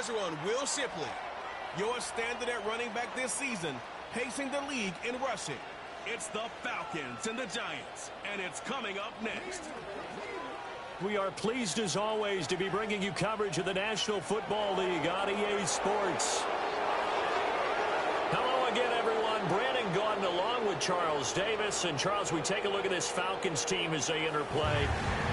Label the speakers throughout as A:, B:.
A: pressure on Will Shipley. Your standard at running back this season, pacing the league in rushing. It's the Falcons and the Giants, and it's coming up next.
B: We are pleased, as always, to be bringing you coverage of the National Football League on EA Sports. Hello again, everyone. Brandon Gaudin along with Charles Davis. And, Charles, we take a look at this Falcons team as they interplay.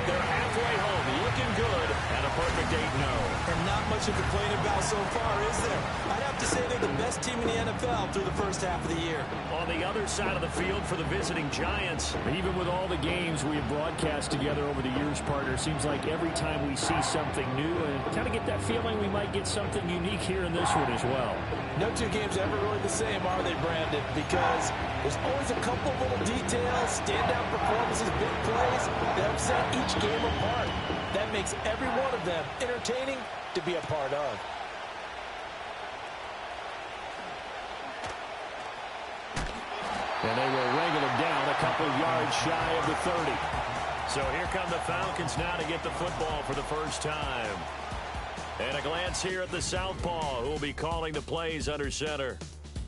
B: They're halfway home, looking good, and a perfect 8-0.
C: And not much to complain about so far, is there? I'd have to say they're the best team in the NFL through the first half of the year.
B: On the other side of the field for the visiting Giants, even with all the games we have broadcast together over the years, partner, seems like every time we see something new, and kind of get that feeling we might get something unique here in this one as well.
C: No two games are ever really the same, are they, Brandon? Because there's always a couple little details, standout performances, big plays that have set each game apart. That makes every one of them entertaining to be a part of.
B: And they will wrangle him down a couple of yards shy of the 30. So here come the Falcons now to get the football for the first time. And a glance here at the southpaw, who will be calling the plays under center.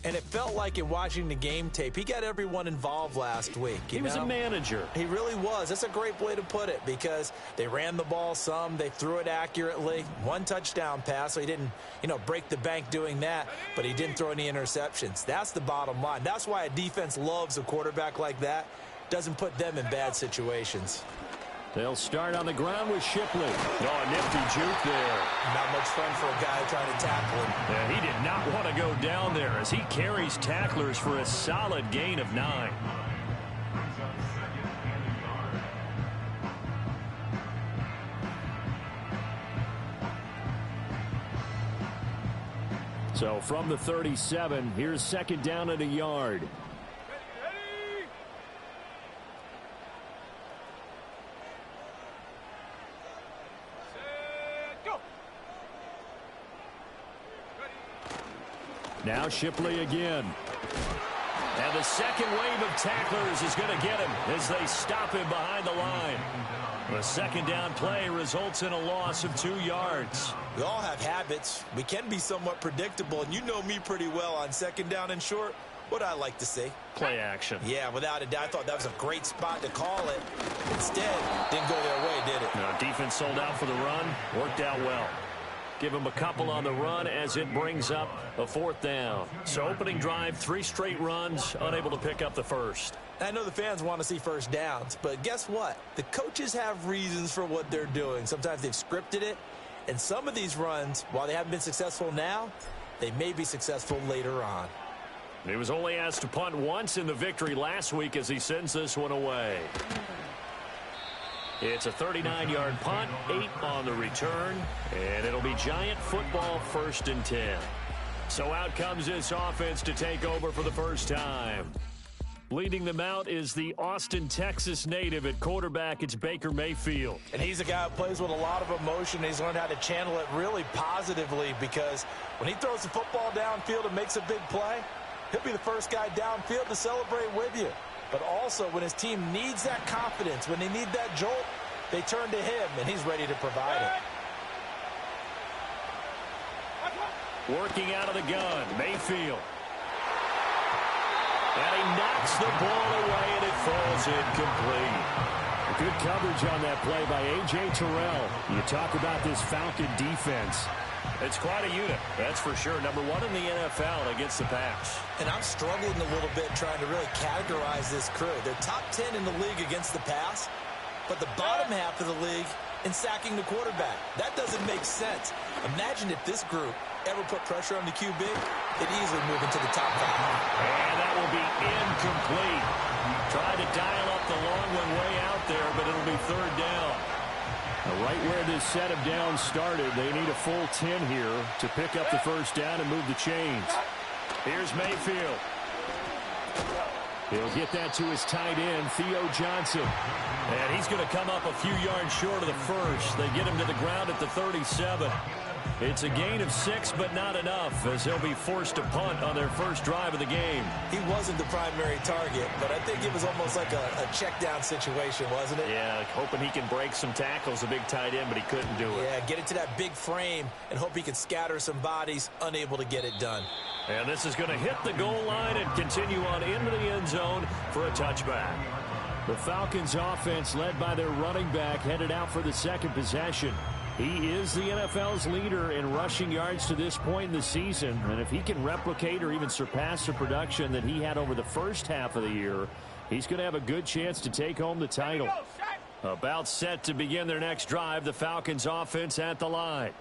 C: And it felt like in watching the game tape, he got everyone involved last week.
B: He was a manager.
C: He really was. That's a great way to put it, because they ran the ball some, they threw it accurately. One touchdown pass, so he didn't, break the bank doing that, but he didn't throw any interceptions. That's the bottom line. That's why a defense loves a quarterback like that. Doesn't put them in bad situations.
B: They'll start on the ground with Shipley. Oh, a nifty juke there.
C: Not much fun for a guy trying to tackle him.
B: Yeah, he did not want to go down there as he carries tacklers for a solid gain of 9. So from the 37, here's second down at a yard. Now Shipley again. And the second wave of tacklers is going to get him as they stop him behind the line. The second down play results in a loss of 2 yards.
C: We all have habits. We can be somewhat predictable, and you know me pretty well on second down and short. What I like to see?
B: Play action.
C: Yeah, without a doubt. I thought that was a great spot to call it. Instead, didn't go their way, did it?
B: No, defense sold out for the run. Worked out well. Give him a couple on the run as it brings up a 4th down. So opening drive, 3 straight runs, unable to pick up the first.
C: I know the fans want to see first downs, but guess what? The coaches have reasons for what they're doing. Sometimes they've scripted it, and some of these runs, while they haven't been successful now, they may be successful later on.
B: He was only asked to punt once in the victory last week as he sends this one away. It's a 39-yard punt, 8 on the return, and it'll be Giant football 1st and 10. So out comes this offense to take over for the first time. Leading them out is the Austin, Texas native at quarterback. It's Baker Mayfield.
C: And he's a guy who plays with a lot of emotion. He's learned how to channel it really positively, because when he throws the football downfield and makes a big play, he'll be the first guy downfield to celebrate with you. But also, when his team needs that confidence, when they need that jolt, they turn to him, and he's ready to provide it.
B: Working out of the gun, Mayfield. And he knocks the ball away, and it falls incomplete. Good coverage on that play by A.J. Terrell. You talk about this Falcon defense. It's quite a unit, that's for sure. Number 1 in the NFL against the pass.
C: And I'm struggling a little bit trying to really categorize this crew. They're top 10 in the league against the pass, but the bottom half of the league in sacking the quarterback. That doesn't make sense. Imagine if this group ever put pressure on the QB, they'd easily move into the top 5.
B: And that will be incomplete. Tried to dial up the long one way out there, but it'll be 3rd down. Right where this set of downs started, they need a full 10 here to pick up the first down and move the chains. Here's Mayfield. He'll get that to his tight end, Theo Johnson. And he's going to come up a few yards short of the first. They get him to the ground at the 37. It's a gain of 6, but not enough, as he'll be forced to punt on their first drive of the game.
C: He wasn't the primary target, but I think it was almost like a check-down situation, wasn't it?
B: Yeah, hoping he can break some tackles, a big tight end, but he couldn't do it.
C: Yeah, get it to that big frame and hope he can scatter some bodies, unable to get it done.
B: And this is going to hit the goal line and continue on into the end zone for a touchback. The Falcons offense, led by their running back, headed out for the second possession. He is the NFL's leader in rushing yards to this point in the season. And if he can replicate or even surpass the production that he had over the first half of the year, he's going to have a good chance to take home the title. About set to begin their next drive, the Falcons offense at the line.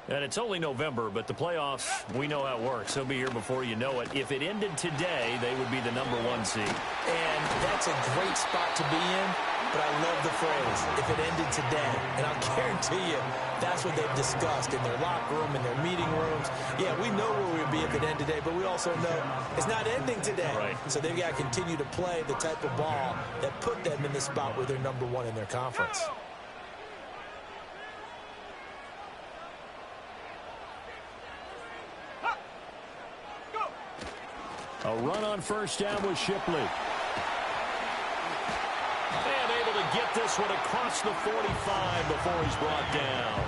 B: And it's only November, but the playoffs, we know how it works. They'll be here before you know it. If it ended today, they would be the #1 seed.
C: And that's a great spot to be in, but I love the phrase, if it ended today. And I'll guarantee you, that's what they've discussed in their locker room, in their meeting rooms. Yeah, we know where we'd be if it ended today, but we also know it's not ending today.
B: Right.
C: So they've got to continue to play the type of ball that put them in the spot where they're #1 in their conference.
B: A run on first down with Shipley. And able to get this one across the 45 before he's brought down.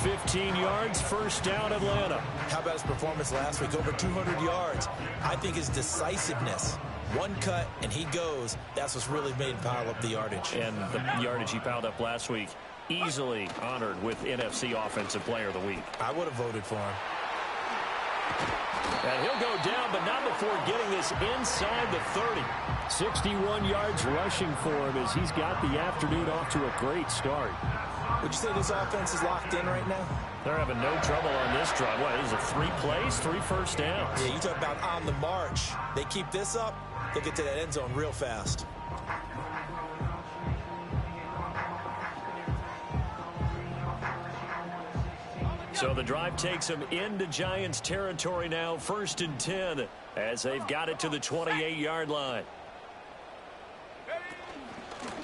B: 15 yards, first down, Atlanta.
C: How about his performance last week? Over 200 yards. I think his decisiveness. One cut, and he goes. That's what's really made him pile up the yardage.
B: And the yardage he piled up last week, easily honored with NFC Offensive Player of the Week.
C: I would have voted for him.
B: And he'll go down, but not before getting this inside the 30. 61 yards rushing for him as he's got the afternoon off to a great start.
C: Would you say this offense is locked in right now?
B: They're having no trouble on this drive. What, this is 3 plays, 3 first downs.
C: Yeah, you talk about on the march. They keep this up, they'll get to that end zone real fast.
B: So the drive takes them into Giants territory now, 1st and 10, as they've got it to the 28-yard line.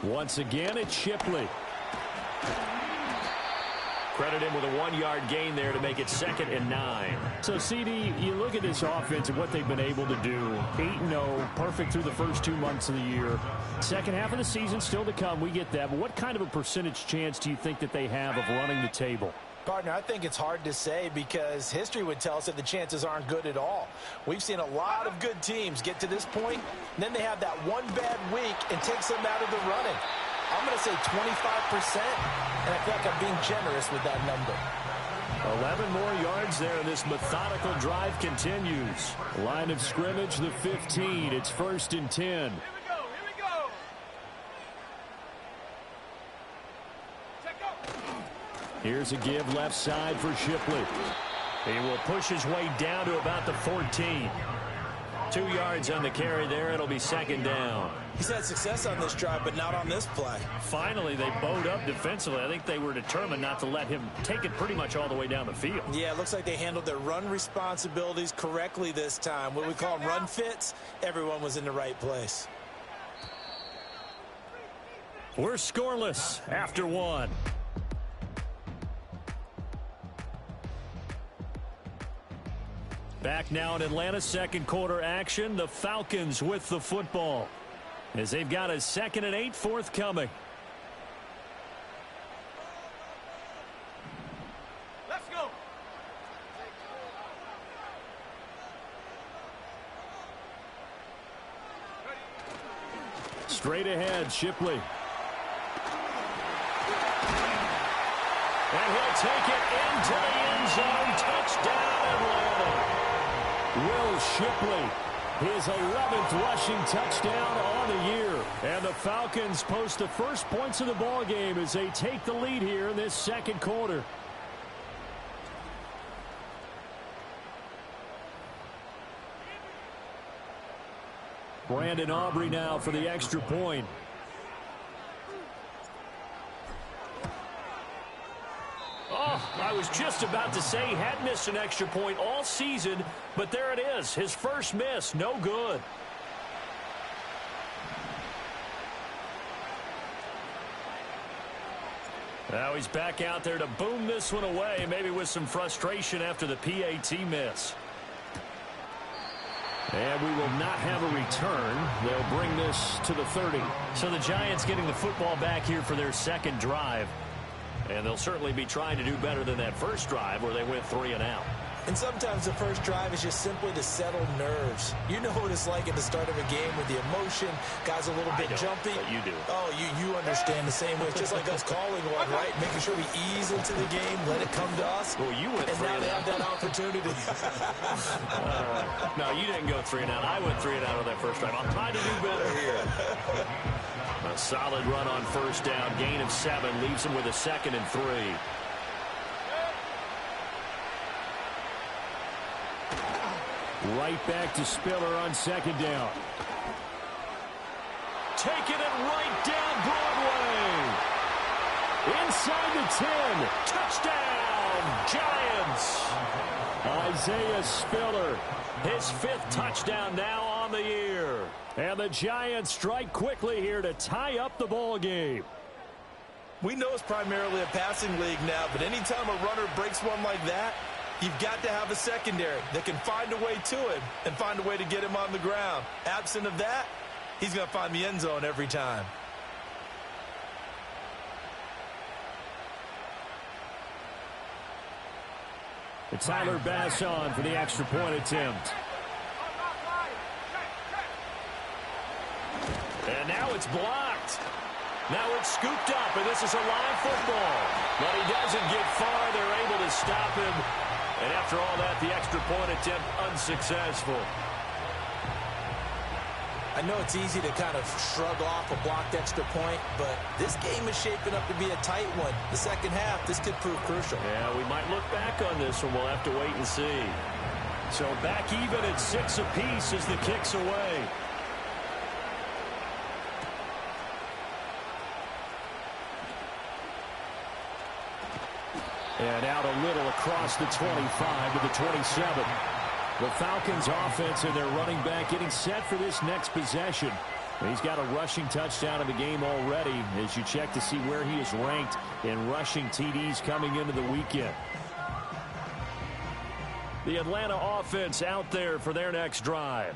B: Once again, it's Shipley. Credit him with a 1-yard gain there to make it 2nd and 9. So, CD, you look at this offense and what they've been able to do. 8-0, perfect through the first 2 months of the year. Second half of the season still to come, we get that. But what kind of a percentage chance do you think that they have of running the table?
C: Partner, I think it's hard to say because history would tell us that the chances aren't good at all. We've seen a lot of good teams get to this point, and then they have that one bad week and takes them out of the running. I'm going to say 25%, and I feel like I'm being generous with that number.
B: 11 more yards there, and this methodical drive continues. Line of scrimmage, the 15. It's 1st and 10. Here's a give left side for Shipley. He will push his way down to about the 14. 2 yards on the carry there. It'll be 2nd down.
C: He's had success on this drive, but not on this play.
B: Finally, they bowed up defensively. I think they were determined not to let him take it pretty much all the way down the field.
C: Yeah, it looks like they handled their run responsibilities correctly this time. What we call run fits, everyone was in the right place.
B: We're scoreless after 1. Back now in Atlanta, second quarter action. The Falcons with the football as they've got a 2nd and 8 forthcoming.
A: Let's go.
B: Straight ahead, Shipley. And he'll take it into the end zone. Touchdown, Atlanta. Will Shipley, his 11th rushing touchdown on the year. And the Falcons post the first points of the ball game as they take the lead here in this second quarter. Brandon Aubrey now for the extra point. Oh, I was just about to say he had missed an extra point all season, but there it is. His first miss, no good. Now he's back out there to boom this one away, maybe with some frustration after the PAT miss. And we will not have a return. They'll bring this to the 30. So the Giants getting the football back here for their second drive. And they'll certainly be trying to do better than that first drive where they went 3 and out.
C: And sometimes the first drive is just simply to settle nerves. You know what it's like at the start of a game with the emotion. Guys a little bit jumpy.
B: But you do.
C: Oh, you understand the same way. It's just like us calling one, right? Making sure we ease into the game, let it come to us.
B: Well, you went 3 and out.
C: And now they have that opportunity.
B: No, you didn't go 3 and out. I went 3 and out on that first drive. I'm trying to do better here. A solid run on first down. Gain of 7 leaves him with a 2nd and 3. Right back to Spiller on 2nd down. Taking it right down Broadway. Inside the 10. Touchdown, Giants. Isaiah Spiller, his 5th touchdown now on the year. And the Giants strike quickly here to tie up the ball game.
C: We know it's primarily a passing league now, but anytime a runner breaks one like that, you've got to have a secondary that can find a way to him and find a way to get him on the ground. Absent of that, he's going to find the end zone every time.
B: It's Tyler Bass on for the extra point attempt. And now it's blocked. Now it's scooped up, and this is a live football. But he doesn't get far. They're able to stop him. And after all that, the extra point attempt unsuccessful.
C: I know it's easy to kind of shrug off a blocked extra point, but this game is shaping up to be a tight one. The second half, this could prove crucial.
B: Yeah, we might look back on this one. We'll have to wait and see. So back even at 6 apiece as the kick's away. And out a little across the 25 to the 27. The Falcons offense and their running back getting set for this next possession. He's got a rushing touchdown in the game already as you check to see where he is ranked in rushing TDs coming into the weekend. The Atlanta offense out there for their next drive.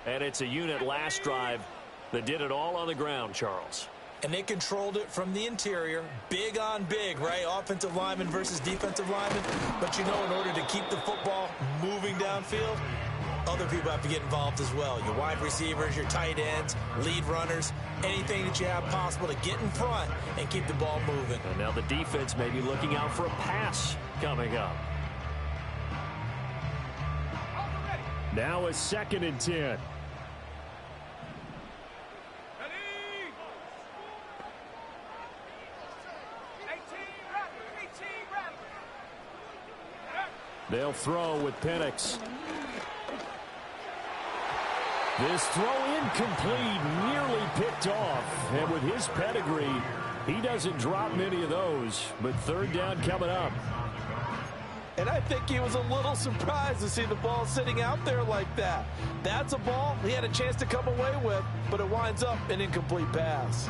B: And it's a unit last drive that did it all on the ground, Charles.
C: And they controlled it from the interior, big on big, right? Offensive lineman versus defensive lineman. But you know, in order to keep the football moving downfield, other people have to get involved as well. Your wide receivers, your tight ends, lead runners, anything that you have possible to get in front and keep the ball moving.
B: And now the defense may be looking out for a pass coming up. Now a 2nd and 10. They'll throw with Penix. This throw incomplete, nearly picked off. And with his pedigree, he doesn't drop many of those. But 3rd down coming up.
C: And I think he was a little surprised to see the ball sitting out there like that. That's a ball he had a chance to come away with, but it winds up an incomplete pass.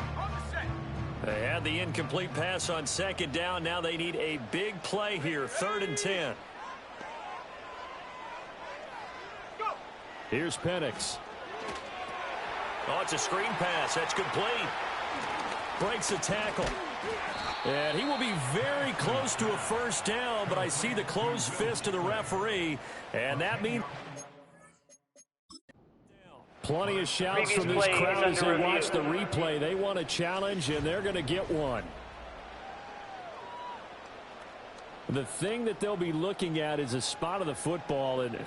B: They had the incomplete pass on 2nd down. Now they need a big play here, 3rd and 10. Here's Penix. Oh, it's a screen pass. That's complete. Breaks a tackle. And he will be very close to a 1st down, but I see the closed fist of the referee, and that means plenty of shouts from this crowd as they watch the replay. They want a challenge, and they're going to get one. The thing that they'll be looking at is a spot of the football, and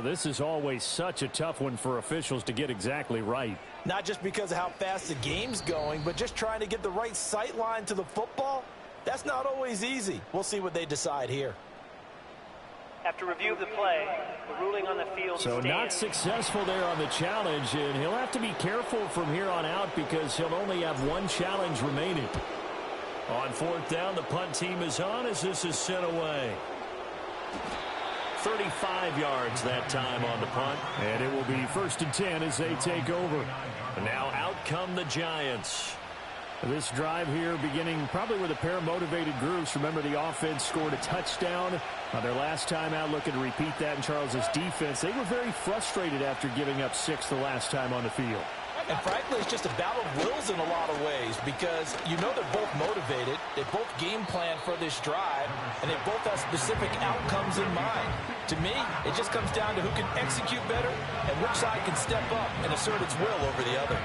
B: this is always such a tough one for officials to get exactly right.
C: Not just because of how fast the game's going, but just trying to get the right sight line to the football. That's not always easy. We'll see what they decide here.
D: After review of the play, the ruling on the field
B: So
D: stands.
B: not successful there on the challenge, and he'll have to be careful from here on out because he'll only have one challenge remaining. On 4th down, the punt team is on as this is sent away. 35 yards that time on the punt. And it will be 1st and 10 as they take over. And now out come the Giants. This drive here beginning probably with a pair of motivated groups. Remember, the offense scored a touchdown on their last time out, looking to repeat that in Charles's defense. They were very frustrated after giving up 6 the last time on the field.
C: And frankly, it's just a battle of wills in a lot of ways because you know they're both motivated, they both game plan for this drive, and they both have specific outcomes in mind. To me, it just comes down to who can execute better and which side can step up and assert its will over the other.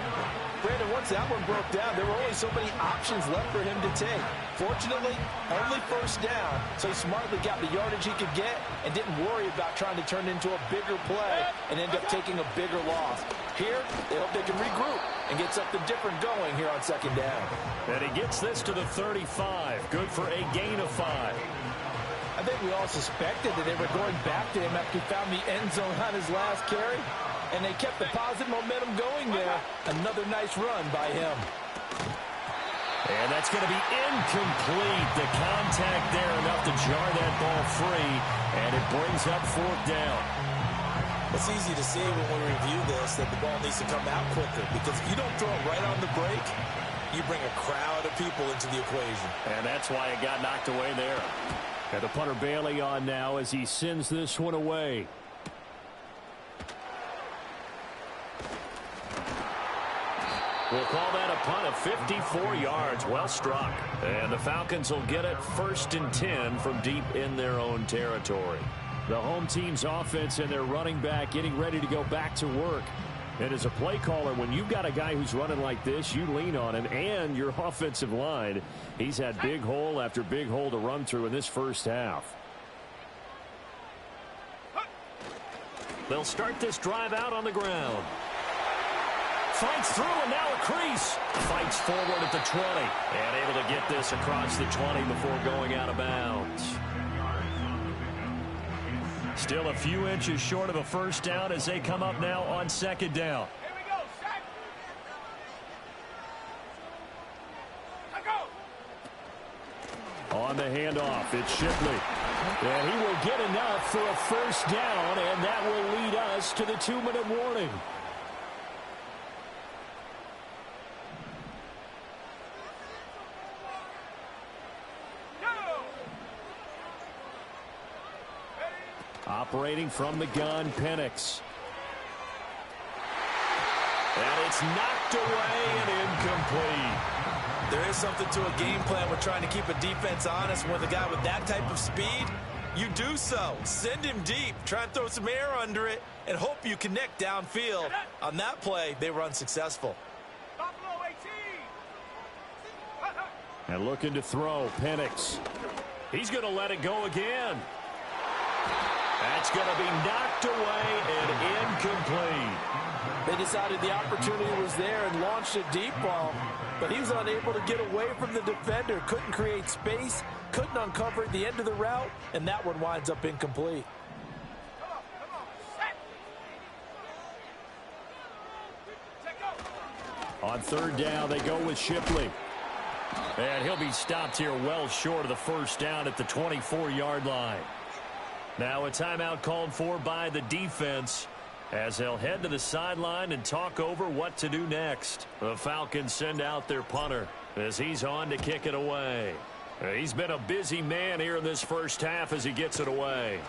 C: Brandon, once that one broke down, there were only so many options left for him to take. Fortunately, only first down, so he smartly got the yardage he could get and didn't worry about trying to turn it into a bigger play and end up taking a bigger loss. Here, they hope they can regroup and get something different going here on second down.
B: And he gets this to the 35. Good for a gain of 5.
C: I think we all suspected that they were going back to him after he found the end zone on his last carry. And they kept the positive momentum going there. Another nice run by him.
B: And that's going to be incomplete. The contact there enough to jar that ball free. And it brings up 4th down.
C: It's easy to see when we review this that the ball needs to come out quicker. Because if you don't throw it right on the break, you bring a crowd of people into the equation.
B: And that's why it got knocked away there. And the punter Bailey on now as he sends this one away. We'll call that a punt of 54 yards. Well struck. And the Falcons will get it 1st and 10 from deep in their own territory. The home team's offense and their running back getting ready to go back to work. And as a play caller, when you've got a guy who's running like this, you lean on him and your offensive line. He's had big hole after big hole to run through in this first half. They'll start this drive out on the ground. Fights through and now a crease. Fights forward at the 20. And able to get this across the 20 before going out of bounds. Still a few inches short of a first down as they come up now on second down.
A: Here we go, set. Go.
B: On the handoff, it's Shipley. And he will get enough for a first down, and that will lead us to the 2-minute warning. Operating from the gun, Penix. And it's knocked away and incomplete.
C: There is something to a game plan with trying to keep a defense honest. With a guy with that type of speed, you do so. Send him deep, try and throw some air under it, and hope you connect downfield. On that play, they were unsuccessful.
B: And looking to throw, Penix. He's going to let it go again. That's going to be knocked away and incomplete.
C: They decided the opportunity was there and launched a deep ball, but he was unable to get away from the defender. Couldn't create space, couldn't uncover the end of the route, and that one winds up incomplete.
B: On third down, they go with Shipley. And he'll be stopped here well short of the first down at the 24-yard line. Now a timeout called for by the defense as they'll head to the sideline and talk over what to do next. The Falcons send out their punter as he's on to kick it away. He's been a busy man here in this first half as he gets it away.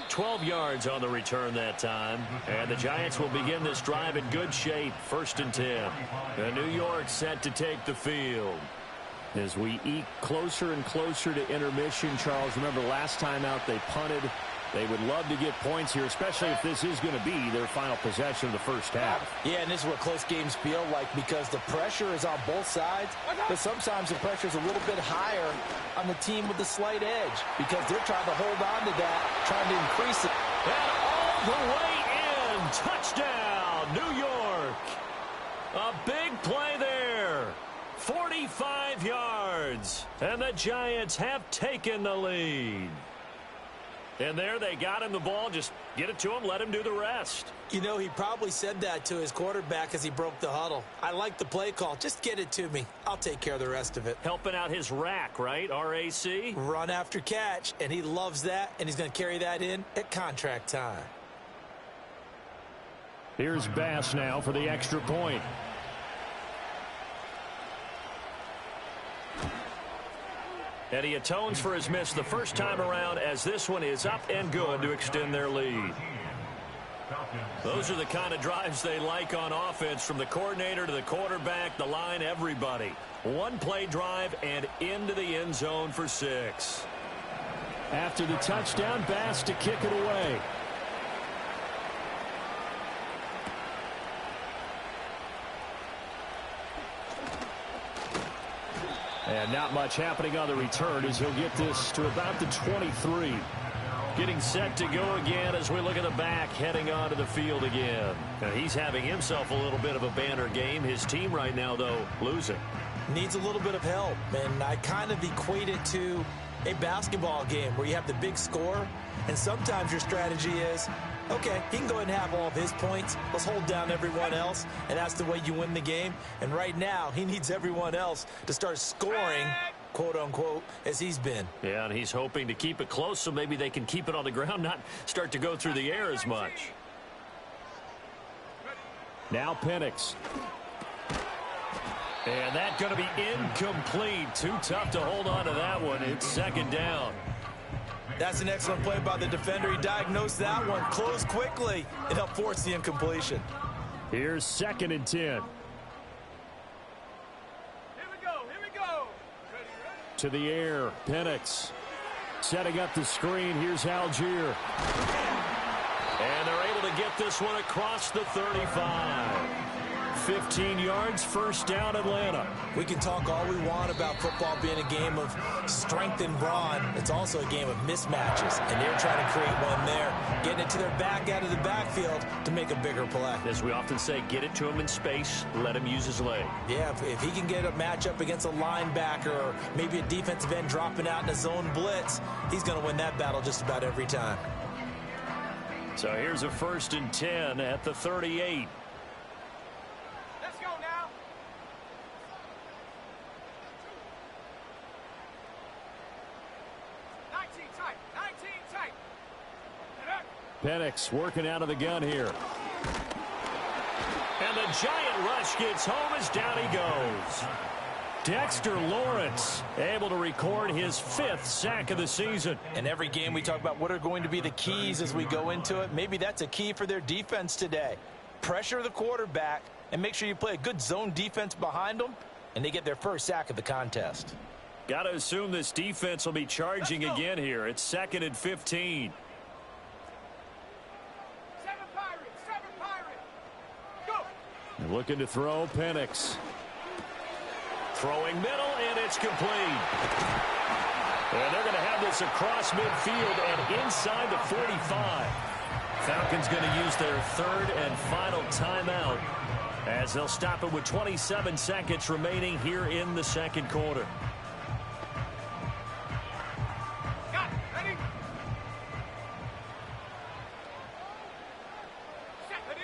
B: 12 yards on the return that time. And the Giants will begin this drive in good shape. 1st and 10. And New York set to take the field. As we eke closer and closer to intermission, Charles, remember last time out they punted. They would love to get points here, especially if this is going to be their final possession of the first half.
C: Yeah, and this is what close games feel like because the pressure is on both sides, but sometimes the pressure is a little bit higher on the team with the slight edge because they're trying to hold on to that, trying to increase it.
B: And all the way in. Touchdown, New York. A big play there. 45 yards. And the Giants have taken the lead. And there they got him the ball. Just get it to him, let him do the rest.
C: You know, he probably said that to his quarterback as he broke the huddle. I like the play call. Just get it to me. I'll take care of the rest of it.
B: Helping out his rack, right? RAC?
C: Run after catch, and he loves that, and he's going to carry that in at contract time.
B: Here's Bass now for the extra point. And he atones for his miss the first time around as this one is up and good to extend their lead. Those are the kind of drives they like on offense, from the coordinator to the quarterback, the line, everybody. One-play drive and into the end zone for 6.
E: After the touchdown, Bass to kick it away. And not much happening on the return as he'll get this to about the 23.
B: Getting set to go again as we look at the back, heading onto the field again. Now, he's having himself a little bit of a banner game. His team right now, though, losing.
C: Needs a little bit of help, and I kind of equate it to a basketball game where you have the big score, and sometimes your strategy is, okay, he can go ahead and have all of his points. Let's hold down everyone else, and that's the way you win the game. And right now, he needs everyone else to start scoring, quote-unquote, as he's been.
B: Yeah, and he's hoping to keep it close so maybe they can keep it on the ground, not start to go through the air as much.
E: Now Penix.
B: And that's going to be incomplete. Too tough to hold on to that one. It's second down.
C: That's an excellent play by the defender. He diagnosed that one, closed quickly, and helped force the incompletion.
E: Here's 2nd and 10.
A: Here we go.
E: To the air, Penix. Setting up the screen, here's Algier.
B: And they're able to get this one across the 35. 15 yards, first down, Atlanta.
C: We can talk all we want about football being a game of strength and brawn. It's also a game of mismatches, and they're trying to create one there, getting it to their back out of the backfield to make a bigger play.
B: As we often say, get it to him in space, let him use his leg.
C: Yeah, if he can get a matchup against a linebacker or maybe a defensive end dropping out in a zone blitz, he's going to win that battle just about every time.
B: So here's a 1st and 10 at the 38.
A: Let's go now.
E: Penix working out of the gun here.
B: And the giant rush gets home as down he goes. Dexter Lawrence able to record his 5th sack of the season.
C: In every game we talk about what are going to be the keys as we go into it. Maybe that's a key for their defense today. Pressure the quarterback and make sure you play a good zone defense behind them, and they get their first sack of the contest.
B: Got to assume this defense will be charging again here. It's 2nd and 15.
A: Seven Pirates. Go.
E: And looking to throw, Penix.
B: Throwing middle, and it's complete. And they're going to have this across midfield and inside the 45. Falcons going to use their 3rd and final timeout as they'll stop it with 27 seconds remaining here in the 2nd quarter.
A: Got it. Ready? Set. Ready.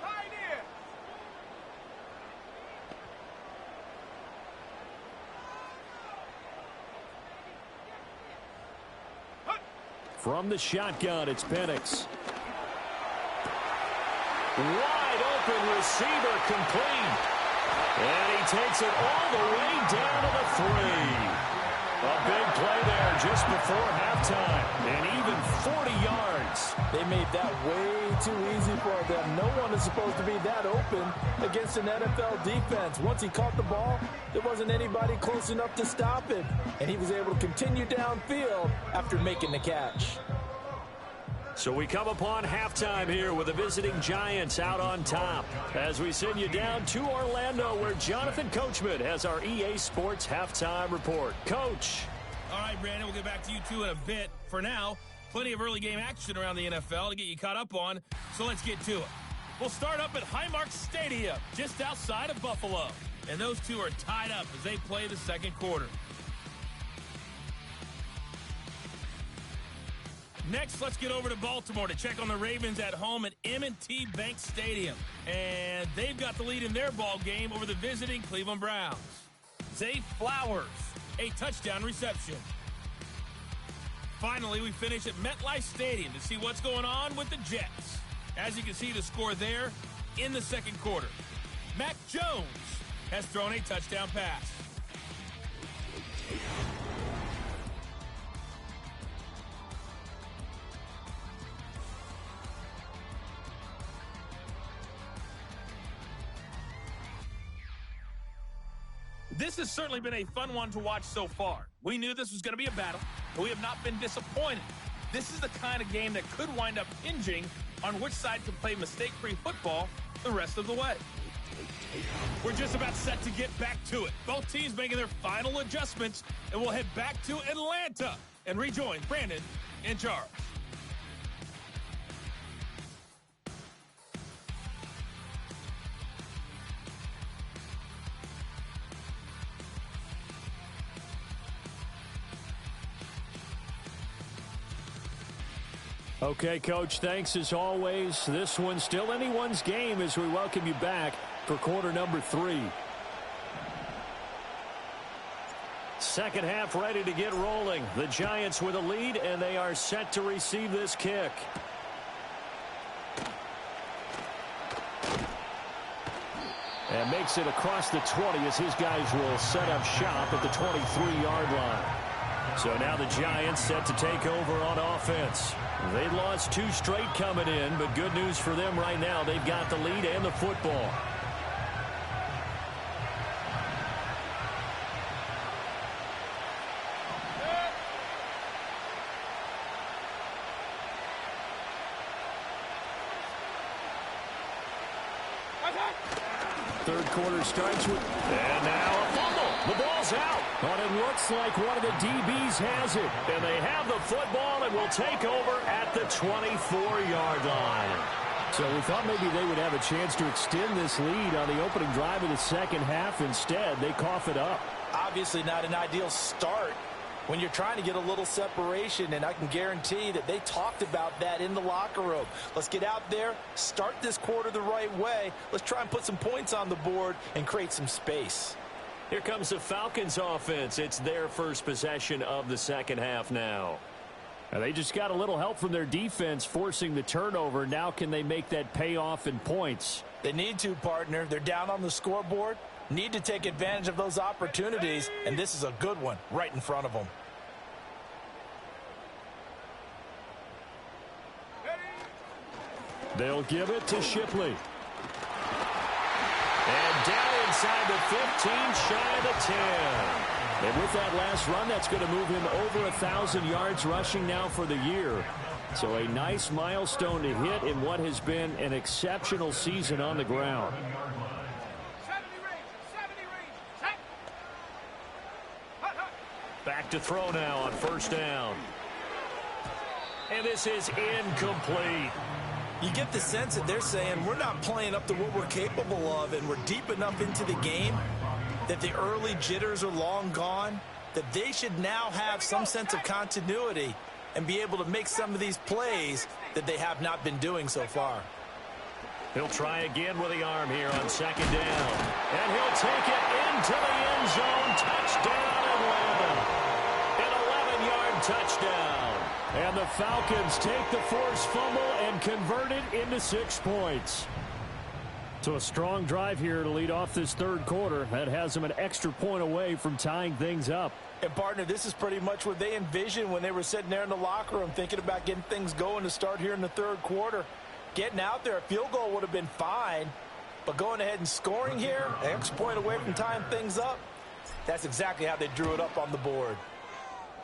A: Pioneer.
E: From the shotgun, it's Penix.
B: Wide open receiver, complete. And he takes it all the way down to the 3. A big play there just before halftime. And even 40 yards.
C: They made that way too easy for them. No one is supposed to be that open against an NFL defense. Once he caught the ball, there wasn't anybody close enough to stop him. And he was able to continue downfield after making the catch.
B: So we come upon halftime here with the visiting Giants out on top as we send you down to Orlando, where Jonathan Coachman has our EA Sports halftime report. Coach.
A: All right, Brandon, we'll get back to you two in a bit. For now, plenty of early game action around the NFL to get you caught up on, so let's get to it. We'll start up at Highmark Stadium, just outside of Buffalo. And those two are tied up as they play the 2nd quarter. Next, let's get over to Baltimore to check on the Ravens at home at M&T Bank Stadium. And they've got the lead in their ball game over the visiting Cleveland Browns. Zay Flowers, a touchdown reception. Finally, we finish at MetLife Stadium to see what's going on with the Jets. As you can see, the score there in the second quarter. Mac Jones has thrown a touchdown pass. This has certainly been a fun one to watch so far. We knew this was going to be a battle, but we have not been disappointed. This is the kind of game that could wind up hinging on which side can play mistake-free football the rest of the way. We're just about set to get back to it. Both teams making their final adjustments, and we'll head back to Atlanta and rejoin Brandon and Charles.
E: Okay, Coach, thanks as always. This one's still anyone's game as we welcome you back for quarter number 3. Second half ready to get rolling. The Giants with a lead, and they are set to receive this kick. And makes it across the 20 as his guys will set up shop at the 23-yard line. So now the Giants set to take over on offense. They'd lost 2 straight coming in, but good news for them right now. They've got the lead and the football. Third quarter starts with, and now a fumble. The ball's out. But it looks like one of the DBs has it. And they have the football and will take over at the 24-yard line. So we thought maybe they would have a chance to extend this lead on the opening drive of the second half. Instead, they cough it up.
C: Obviously not an ideal start when you're trying to get a little separation, and I can guarantee that they talked about that in the locker room. Let's get out there, start this quarter the right way. Let's try and put some points on the board and create some space.
B: Here comes the Falcons offense. It's their first possession of the second half now.
E: And they just got a little help from their defense forcing the turnover. Now can they make that pay off in points?
C: They need to, partner. They're down on the scoreboard. Need to take advantage of those opportunities, and this is a good one right in front of them.
E: They'll give it to Shipley.
B: And down inside the 15, shy of the 10.
E: And with that last run, that's going to move him over 1,000 yards rushing now for the year. So a nice milestone to hit in what has been an exceptional season on the ground.
B: Back to throw now on first down. And this is incomplete.
C: You get the sense that they're saying we're not playing up to what we're capable of, and we're deep enough into the game that the early jitters are long gone, that they should now have some sense of continuity and be able to make some of these plays that they have not been doing so far.
B: He'll try again with the arm here on second down. And he'll take it into the end zone. Touchdown, Atlanta. An 11-yard touchdown.
E: And the Falcons take the forced fumble and convert it into 6 points. So a strong drive here to lead off this third quarter. That has them an extra point away from tying things up.
C: And, partner, this is pretty much what they envisioned when they were sitting there in the locker room thinking about getting things going to start here in the third quarter. Getting out there, a field goal would have been fine, but going ahead and scoring here, an extra point away from tying things up, that's exactly how they drew it up on the board.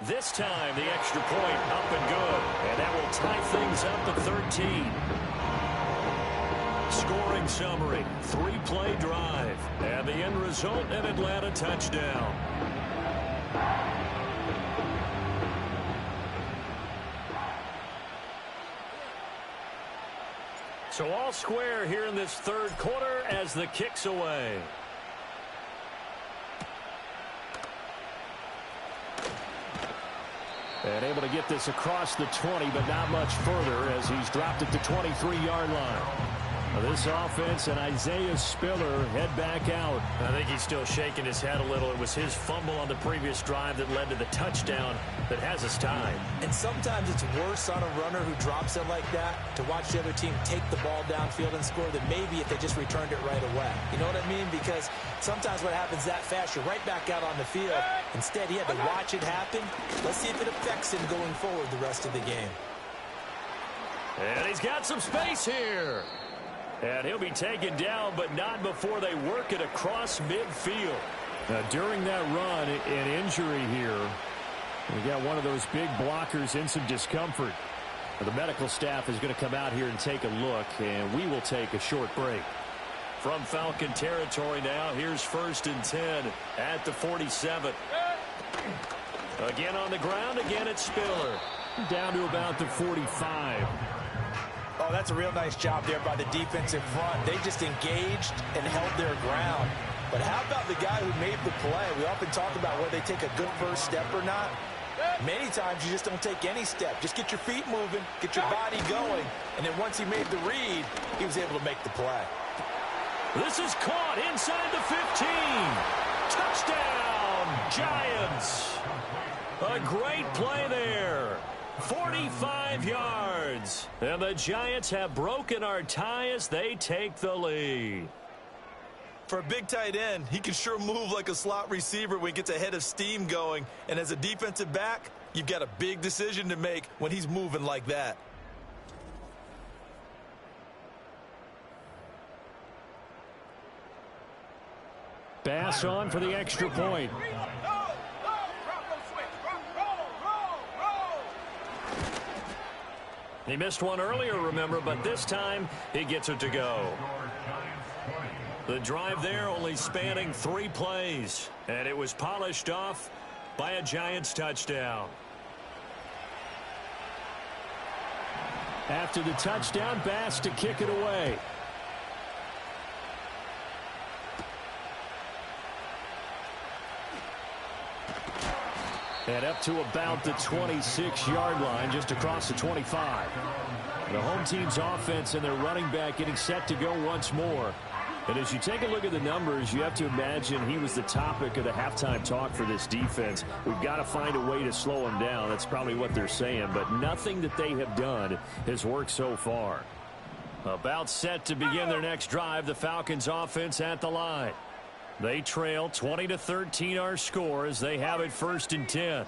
B: This time, the extra point up and good, and that will tie things up to 13. Scoring summary, 3-play drive, and the end result, an Atlanta touchdown. So all square here in this third quarter as the kick's away.
E: And able to get this across the 20, but not much further as he's dropped it to 23-yard line. This offense and Isaiah Spiller head back out.
B: I think he's still shaking his head a little. It was his fumble on the previous drive that led to the touchdown that has us tied.
C: And sometimes it's worse on a runner who drops it like that to watch the other team take the ball downfield and score than maybe if they just returned it right away. You know what I mean? Because sometimes what happens that fast, you're right back out on the field. Instead, he had to watch it happen. Let's see if it affects him going forward the rest of the game.
B: And he's got some space here. And he'll be taken down, but not before they work it across midfield.
E: During that run, an injury here. We got one of those big blockers in some discomfort. The medical staff is going to come out here and take a look, and we will take a short break.
B: From Falcon territory now, here's 1st and 10 at the 47. Again on the ground, again it's Spiller.
E: Down to about the 45.
C: Oh, that's a real nice job there by the defensive front. They just engaged and held their ground. But how about the guy who made the play? We often talk about whether they take a good first step or not. Many times you just don't take any step. Just get your feet moving, get your body going, and then once he made the read, he was able to make the play.
B: This is caught inside the 15. Touchdown, Giants. A great play there. 45 yards. And the Giants have broken our tie as they take the lead.
C: For a big tight end, he can sure move like a slot receiver when he gets a head of steam going. And as a defensive back, you've got a big decision to make when he's moving like that.
E: Bass on for the extra point.
B: He missed one earlier, remember, but this time he gets it to go. The drive there only spanning 3 plays, and it was polished off by a Giants touchdown.
E: After the touchdown, Bass to kick it away. And up to about the 26-yard line, just across the 25. The home team's offense and their running back getting set to go once more. And as you take a look at the numbers, you have to imagine he was the topic of the halftime talk for this defense. We've got to find a way to slow him down. That's probably what they're saying. But nothing that they have done has worked so far. About set to begin their next drive, the Falcons offense at the line. They trail 20-13 our score as they have it 1st and 10.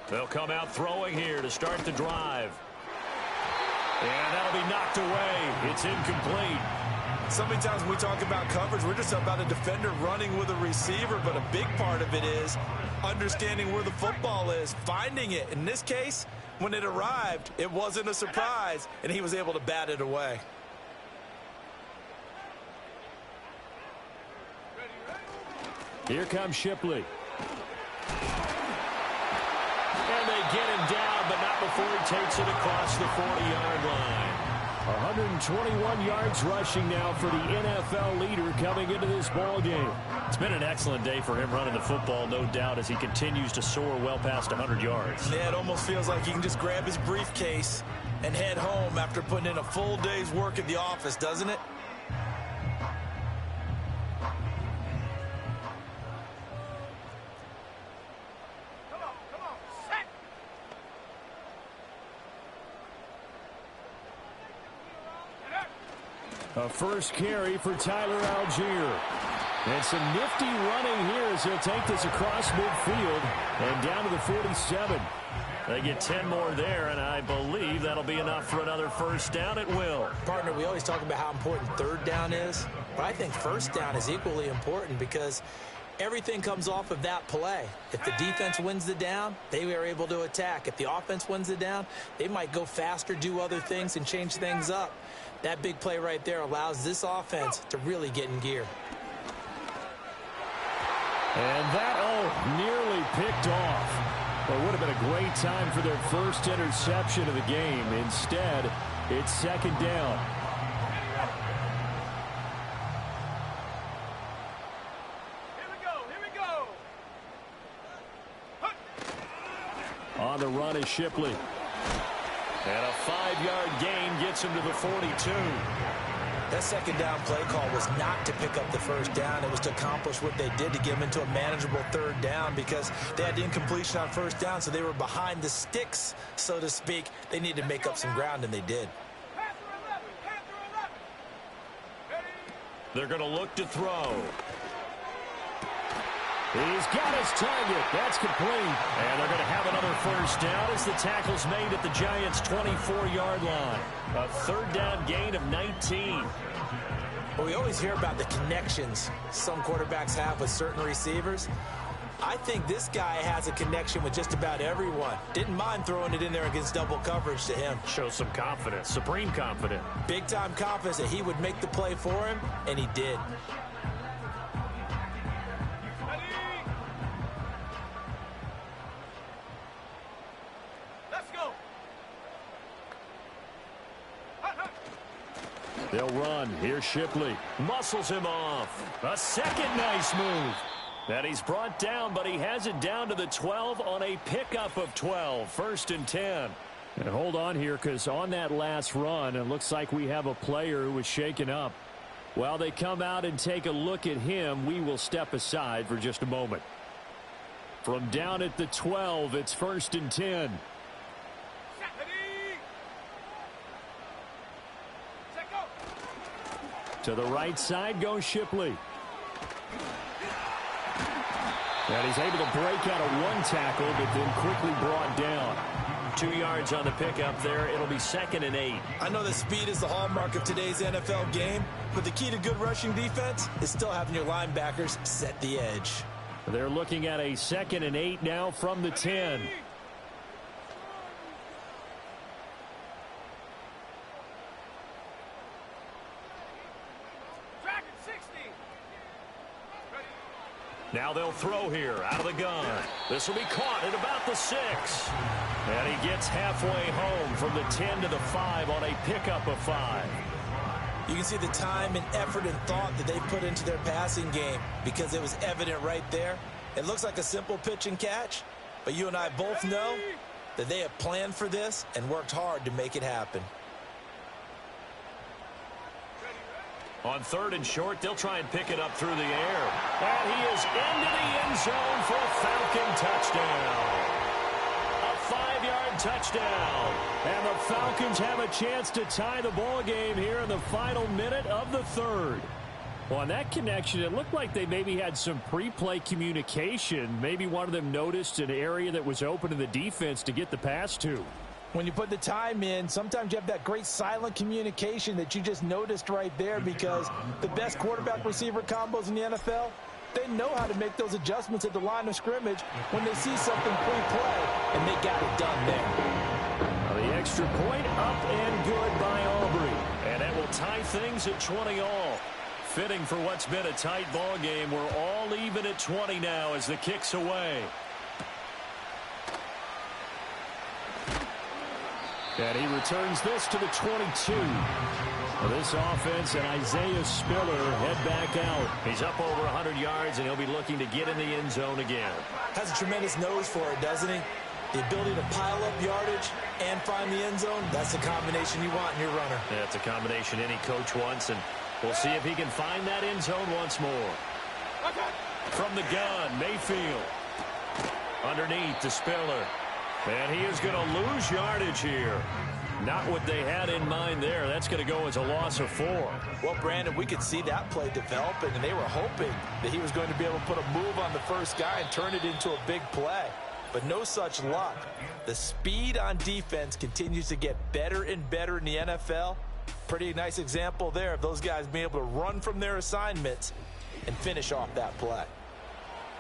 E: They'll come out throwing here to start the drive. And that'll be knocked away. It's incomplete.
C: So many times when we talk about coverage, we're just about a defender running with a receiver, but a big part of it is understanding where the football is, finding it. In this case, when it arrived, it wasn't a surprise, and he was able to bat it away.
E: Here comes Shipley.
B: And they get him down, but not before he takes it across the 40-yard line.
E: 121 yards rushing now for the NFL leader coming into this ball game.
B: It's been an excellent day for him running the football, no doubt, as he continues to soar well past 100 yards.
C: Yeah, it almost feels like he can just grab his briefcase and head home after putting in a full day's work at the office, doesn't it?
E: A first carry for Tyler Algier. And some nifty running here as he'll take this across midfield and down to the 47.
B: They get 10 more there, and I believe that'll be enough for another first down. It will.
C: Partner, we always talk about how important 3rd down is, but I think 1st down is equally important because everything comes off of that play. If the defense wins the down, they are able to attack. If the offense wins the down, they might go faster, do other things, and change things up. That big play right there allows this offense to really get in gear.
E: And that, nearly picked off. Well, it would have been a great time for their first interception of the game. Instead, it's 2nd down. On on the run is Shipley.
B: And a 5-yard gain gets him to the 42.
C: That second down play call was not to pick up the first down. It was to accomplish what they did, to get them into a manageable third down, because they had incompletion on first down, so they were behind the sticks, so to speak. They needed to make up some ground, and they did.
B: They're going to look to throw.
E: He's got his target. That's complete.
B: And they're going to have another first down as the tackle's made at the Giants' 24-yard line. A third down gain of 19.
C: Well, we always hear about the connections some quarterbacks have with certain receivers. I think this guy has a connection with just about everyone. Didn't mind throwing it in there against double coverage to him.
B: Shows some confidence, supreme confidence.
C: Big-time confidence that he would make the play for him, and he did.
E: They'll run. Here's Shipley.
B: Muscles him off. A second nice move. And he's brought down, but he has it down to the 12 on a pickup of 12. First and 10.
E: And hold on here, because on that last run, it looks like we have a player who was shaken up. While they come out and take a look at him, we will step aside for just a moment. From down at the 12, it's first and 10. To the right side goes Shipley. And he's able to break out of one tackle, but then quickly brought down.
B: 2 yards on the pickup there. It'll be second and 8.
C: I know that speed is the hallmark of today's NFL game, but the key to good rushing defense is still having your linebackers set the edge.
E: They're looking at a second and 8 now from the 10.
B: Now they'll throw here out of the gun. This will be caught at about the 6. And he gets halfway home from the 10 to the 5 on a pickup of 5.
C: You can see the time and effort and thought that they put into their passing game, because it was evident right there. It looks like a simple pitch and catch, but you and I both know that they have planned for this and worked hard to make it happen.
B: On third and short, they'll try and pick it up through the air. And he is into the end zone for a Falcon touchdown. A 5-yard touchdown.
E: And the Falcons have a chance to tie the ball game here in the final minute of the third. Well, on that connection, it looked like they maybe had some pre-play communication. Maybe one of them noticed an area that was open to the defense to get the pass to.
C: When you put the time in, sometimes you have that great silent communication that you just noticed right there, because the best quarterback-receiver combos in the NFL, they know how to make those adjustments at the line of scrimmage when they see something pre-play, and they got it done there.
E: The extra point up and good by Aubrey.
B: And that will tie things at 20 all. Fitting for what's been a tight ball game. We're all even at 20 now as the kick's away.
E: And he returns this to the 22. This offense and Isaiah Spiller head back out.
B: He's up over 100 yards, and he'll be looking to get in the end zone again.
C: Has a tremendous nose for it, doesn't he? The ability to pile up yardage and find the end zone, that's the combination you want in your runner.
B: Yeah, it's a combination any coach wants, and we'll see if he can find that end zone once more. From the gun, Mayfield. Underneath to Spiller. And he is going to lose yardage here. Not what they had in mind there. That's going to go as a loss of 4.
C: Well, Brandon, we could see that play developing, and they were hoping that he was going to be able to put a move on the first guy and turn it into a big play. But no such luck. The speed on defense continues to get better and better in the NFL. Pretty nice example there of those guys being able to run from their assignments and finish off that play.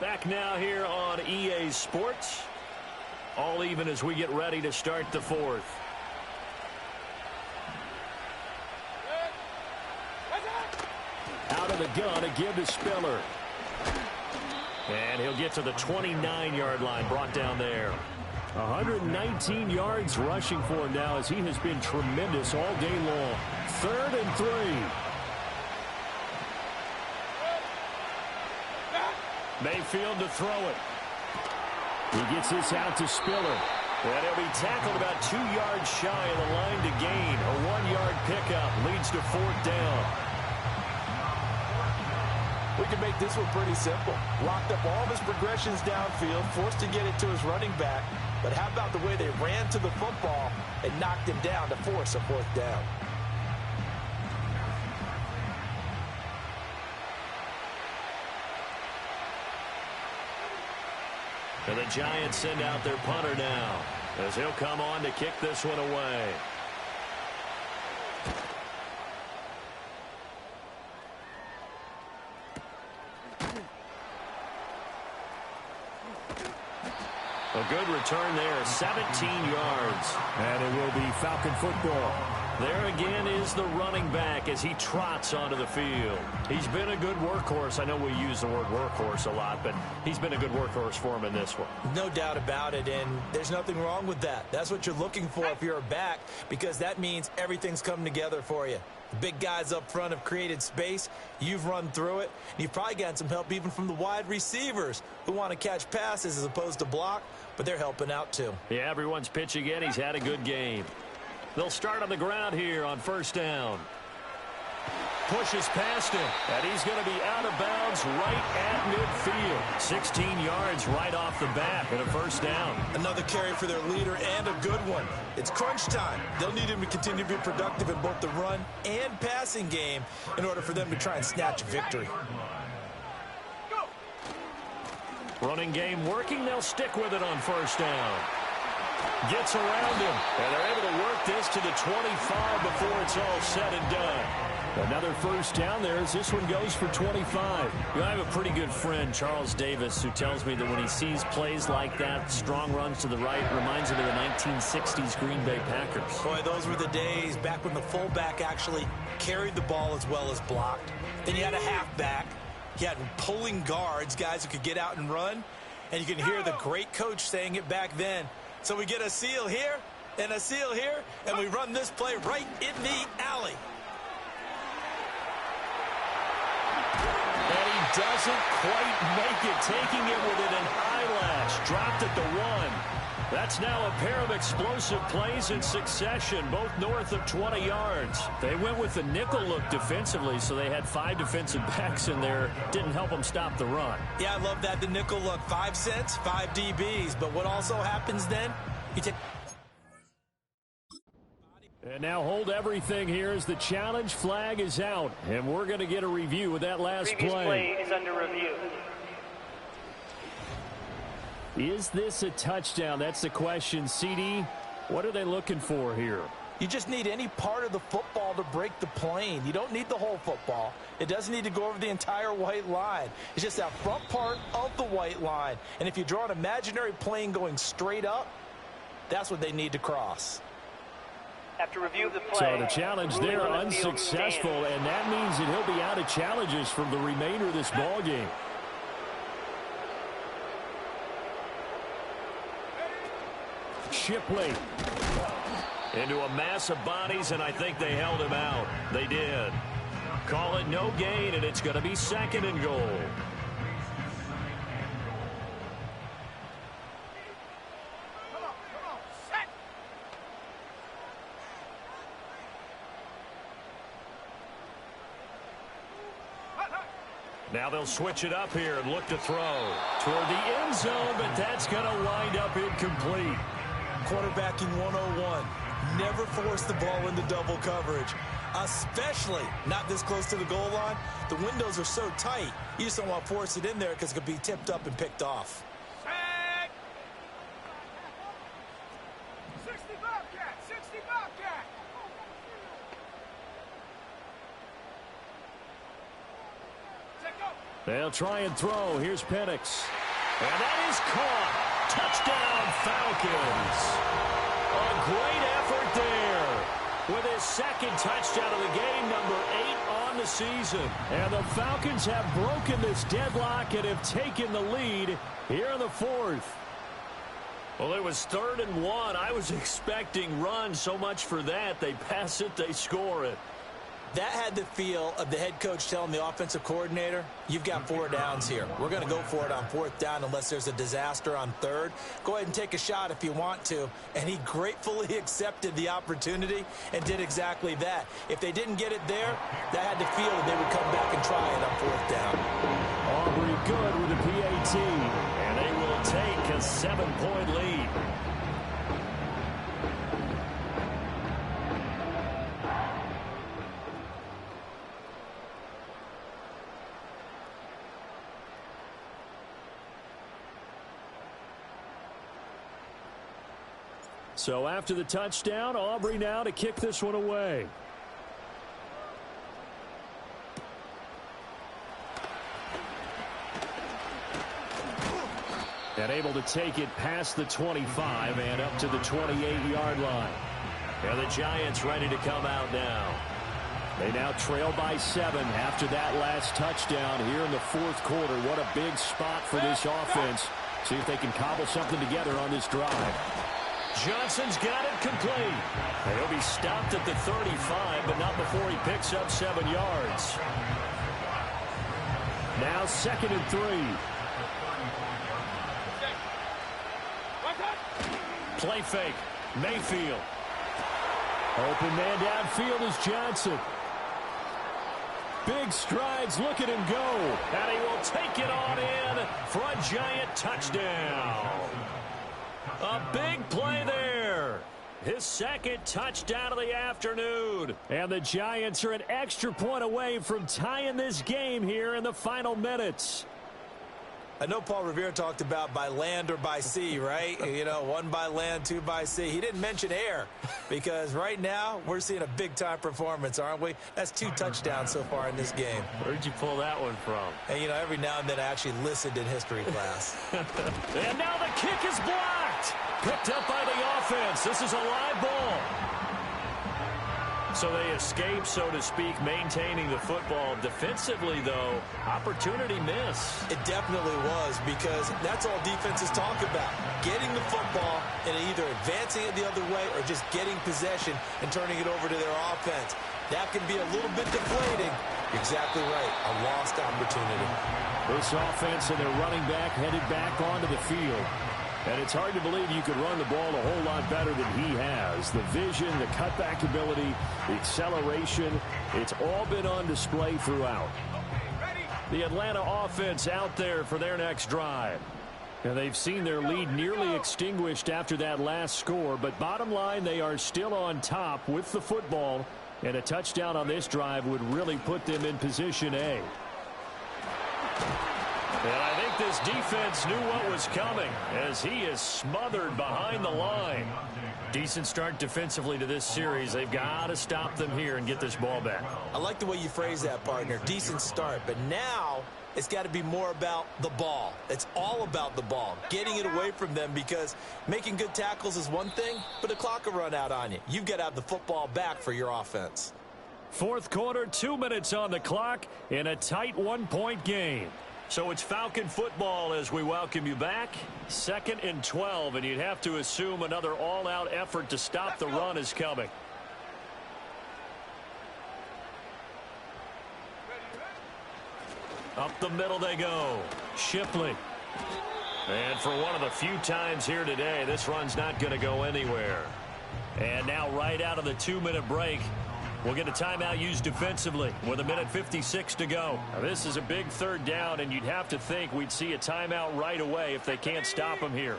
B: Back now here on EA Sports. All even as we get ready to start the fourth.
E: Out of the gun, a give to Spiller.
B: And he'll get to the 29-yard line, brought down there.
E: 119 yards rushing for him now, as he has been tremendous all day long. 3rd and 3.
B: Mayfield to throw it.
E: He gets this out to Spiller.
B: And he'll be tackled about 2 yards shy of the line to gain. A 1-yard pickup leads to 4th down.
C: We can make this one pretty simple. Locked up all of his progressions downfield, forced to get it to his running back. But how about the way they ran to the football and knocked him down to force a 4th down?
B: And the Giants send out their punter now, as he'll come on to kick this one away. A good return there, 17 yards.
E: And it will be Falcon football.
B: There again is the running back as he trots onto the field. He's been a good workhorse. I know we use the word workhorse a lot, but he's been a good workhorse for him in this one.
C: No doubt about it, and there's nothing wrong with that. That's what you're looking for if you're a back, because that means everything's coming together for you. The big guys up front have created space. You've run through it. And you've probably gotten some help even from the wide receivers who want to catch passes as opposed to block, but they're helping out too.
B: Yeah, everyone's pitching in. He's had a good game. They'll start on the ground here on 1st down. Pushes past him, and he's going to be out of bounds right at midfield. 16 yards right off the bat and a 1st down.
C: Another carry for their leader and a good one. It's crunch time. They'll need him to continue to be productive in both the run and passing game in order for them to try and snatch a victory.
B: Running game working. They'll stick with it on 1st down. Gets around him, and they're able to work this to the 25 before it's all said and done.
E: Another 1st down there as this one goes for 25.
B: You know, I have a pretty good friend, Charles Davis, who tells me that when he sees plays like that, strong runs to the right, reminds him of the 1960s Green Bay Packers.
C: Boy, those were the days back when the fullback actually carried the ball as well as blocked. Then you had a halfback. You had pulling guards, guys who could get out and run. And you can hear the great coach saying it back then. So we get a seal here and a seal here, and we run this play right in the alley.
B: And he doesn't quite make it, taking it within an eyelash. Dropped at the 1. That's now a pair of explosive plays in succession, both north of 20 yards.
E: They went with the nickel look defensively, so they had 5 defensive backs in there. Didn't help them stop the run.
C: Yeah, I love that, the nickel look. 5 cents, 5 DBs. But what also happens then, you take...
E: And now hold everything here as the challenge flag is out. And we're going to get a review with that last
D: Previous play is under review.
E: Is this a touchdown? That's the question. CD, what are they looking for here?
C: You just need any part of the football to break the plane. You don't need the whole football. It doesn't need to go over the entire white line. It's just that front part of the white line. And if you draw an imaginary plane going straight up, that's what they need to cross.
D: After review of the play,
E: so the challenge there unsuccessful, and that means that he'll be out of challenges for the remainder of this ball game. Shipley.
B: Into a mass of bodies, and I think they held him out. They did. Call it no gain, and it's going to be 2nd and goal. Now they'll switch it up here and look to throw toward the end zone, but that's going to wind up incomplete.
C: Quarterbacking 101. Never force the ball into double coverage, especially not this close to the goal line. The windows are so tight, you just don't want to force it in there because it could be tipped up and picked off.
F: 60 Bobcat! 60 Bobcat!
E: They'll try and throw. Here's Penix. And that is caught. Touchdown, Falcons.
B: A great effort there with his 2nd touchdown of the game, number 8 on the season.
E: And the Falcons have broken this deadlock and have taken the lead here in the 4th.
B: Well, it was 3rd and 1. I was expecting runs, so much for that. They pass it, they score it.
C: That had the feel of the head coach telling the offensive coordinator, you've got 4 downs here. We're going to go for it on 4th down unless there's a disaster on 3rd. Go ahead and take a shot if you want to. And he gratefully accepted the opportunity and did exactly that. If they didn't get it there, that had the feel that they would come back and try it on 4th down.
B: Aubrey good with the PAT, and they will take a 7-point lead. So after the touchdown, Aubrey now to kick this one away. And able to take it past the 25 and up to the 28-yard line. And the Giants ready to come out now. They now trail by 7 after that last touchdown here in the 4th quarter. What a big spot for this offense. See if they can cobble something together on this drive. Johnson's got it complete. He'll be stopped at the 35, but not before he picks up 7 yards. Now 2nd and 3. Play fake. Mayfield. Open man downfield is Johnson. Big strides. Look at him go. And he will take it on in for a Giant touchdown. A big play there. His 2nd touchdown of the afternoon. And the Giants are an extra point away from tying this game here in the final minutes.
C: I know Paul Revere talked about by land or by sea, right? You know, 1 by land, 2 by sea. He didn't mention air because right now we're seeing a big-time performance, aren't we? That's 2 touchdowns so far in this game.
B: Where'd you pull that one from?
C: And, you know, every now and then I actually listened in history class.
B: And now the kick is blocked. Picked up by the offense. This is a live ball. So they escape, so to speak, maintaining the football. Defensively, though, opportunity miss.
C: It definitely was because that's all defenses talk about. Getting the football and either advancing it the other way or just getting possession and turning it over to their offense. That can be a little bit deflating. You're exactly right. A lost opportunity.
B: This offense and their running back headed back onto the field. And it's hard to believe you could run the ball a whole lot better than he has. The vision, the cutback ability, the acceleration, it's all been on display throughout. The Atlanta offense out there for their next drive. And they've seen their lead nearly extinguished after that last score. But bottom line, they are still on top with the football. And a touchdown on this drive would really put them in position A. And I think this defense knew what was coming as he is smothered behind the line. Decent start defensively to this series. They've got to stop them here and get this ball back.
C: I like the way you phrase that, partner. Decent start. But now it's got to be more about the ball. It's all about the ball. Getting it away from them because making good tackles is one thing, but the clock will run out on you. You've got to have the football back for your offense.
B: 4th quarter, 2 minutes on the clock in a tight 1-point game. So it's Falcon football as we welcome you back. 2nd and 12, and you'd have to assume another all-out effort to stop the run is coming. Up the middle they go. Shipley. And for one of the few times here today, this run's not going to go anywhere. And now right out of the 2-minute break, we'll get a timeout used defensively with 1:56 to go. Now, this is a big 3rd down, and you'd have to think we'd see a timeout right away if they can't stop him here.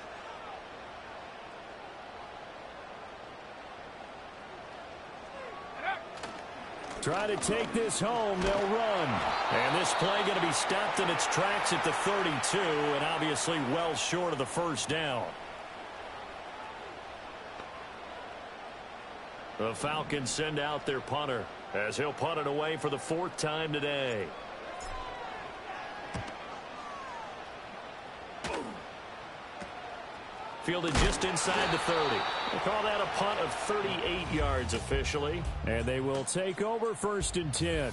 B: Try to take this home. They'll run. And this play going to be stopped in its tracks at the 32, and obviously well short of the 1st down. The Falcons send out their punter as he'll punt it away for the 4th time today. Fielded just inside the 30. They call that a punt of 38 yards officially. And they will take over 1st and 10.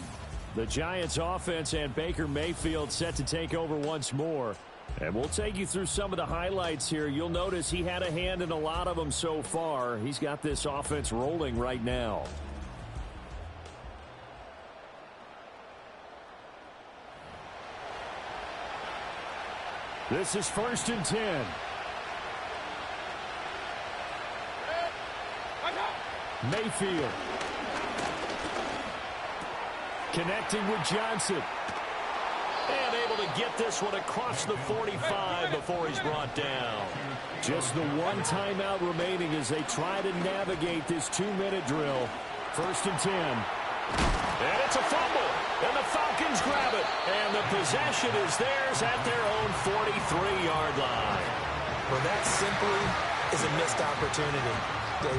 B: The Giants offense and Baker Mayfield set to take over once more. And we'll take you through some of the highlights here. You'll notice he had a hand in a lot of them so far. He's got this offense rolling right now.
E: This is 1st and 10. Mayfield. Connecting with Johnson.
B: And able to get this one across the 45 before he's brought down.
E: Just the one timeout remaining as they try to navigate this 2-minute drill. 1st and 10.
B: And it's a fumble. And the Falcons grab it. And the possession is theirs at their own 43-yard line.
C: Well, that simply is a missed opportunity.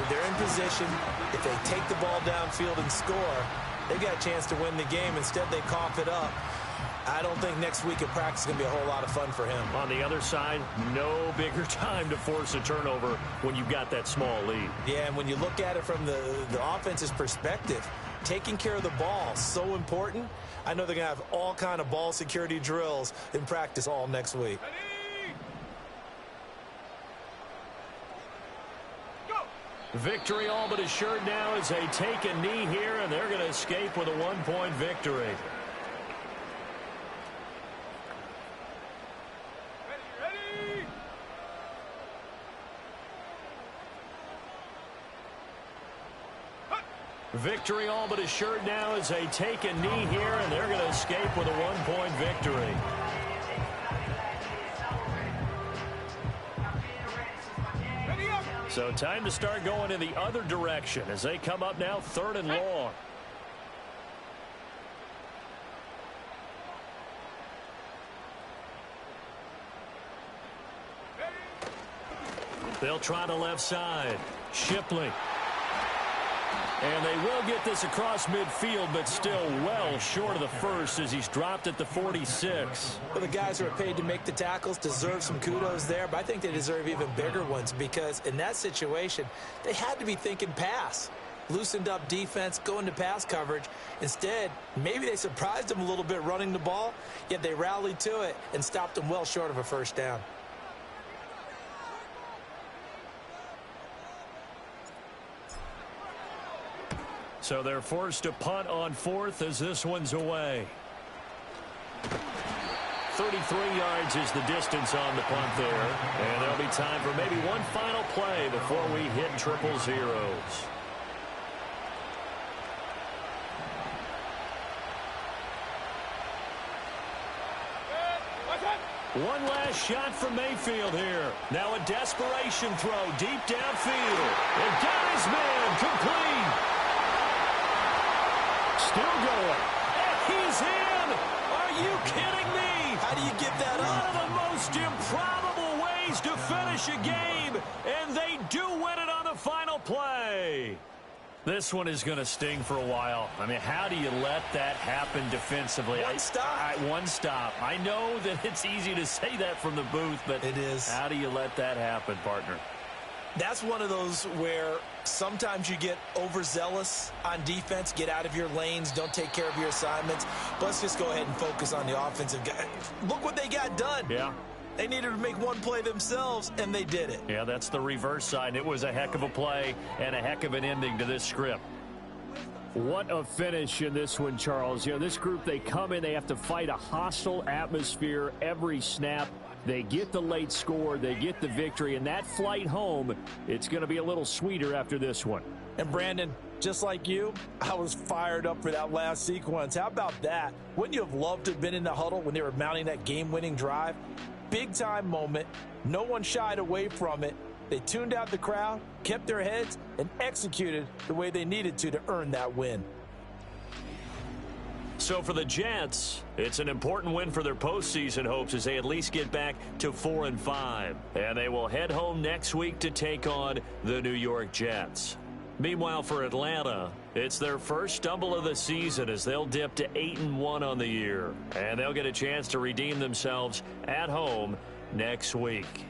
C: They're in position. If they take the ball downfield and score, they got a chance to win the game. Instead, they cough it up. I don't think next week at practice is going to be a whole lot of fun for him.
B: On the other side, no bigger time to force a turnover when you've got that small lead.
C: Yeah, and when you look at it from the offense's perspective, taking care of the ball, so important. I know they're going to have all kind of ball security drills in practice all next week.
B: Victory all but assured now as they take a knee here, and they're going to escape with a 1-point victory. Victory all but assured now as they take a knee here, and they're going to escape with a 1-point victory. So time to start going in the other direction as they come up now 3rd and long. They'll try the left side. Shipley. And they will get this across midfield, but still well short of the first as he's dropped at the 46.
C: Well, the guys who are paid to make the tackles deserve some kudos there, but I think they deserve even bigger ones because in that situation, they had to be thinking pass. Loosened up defense, going to pass coverage. Instead, maybe they surprised them a little bit running the ball, yet they rallied to it and stopped them well short of a first down.
B: So they're forced to punt on 4th as this one's away. 33 yards is the distance on the punt there. And there'll be time for maybe one final play before we hit triple zeros. One last shot from Mayfield here. Now a desperation throw deep downfield. And got his man complete.
E: Still going.
B: And he's in! Are you kidding me?
C: How do you give that up?
B: One of the most improbable ways to finish a game, and they do win it on the final play. This one is going to sting for a while. I mean, how do you let that happen defensively?
C: One stop.
B: One stop. I know that it's easy to say that from the booth, but
C: it is.
B: How do you let that happen, partner?
C: That's one of those where sometimes you get overzealous on defense, get out of your lanes, don't take care of your assignments. But let's just go ahead and focus on the offensive guy. Look what they got done.
B: Yeah.
C: They needed to make one play themselves, and they did it.
B: Yeah, that's the reverse side. It was a heck of a play and a heck of an ending to this script.
E: What a finish in this one, Charles. You know, this group, they come in, they have to fight a hostile atmosphere every snap. They get the late score, they get the victory, and that flight home, it's going to be a little sweeter after this one.
C: And Brandon, just like you, I was fired up for that last sequence. How about that? Wouldn't you have loved to have been in the huddle when they were mounting that game-winning drive? Big-time moment. No one shied away from it. They tuned out the crowd, kept their heads, and executed the way they needed to earn that win.
B: So for the Jets, it's an important win for their postseason hopes as they at least get back to 4-5. And they will head home next week to take on the New York Jets. Meanwhile, for Atlanta, it's their first stumble of the season as they'll dip to 8-1 on the year. And they'll get a chance to redeem themselves at home next week.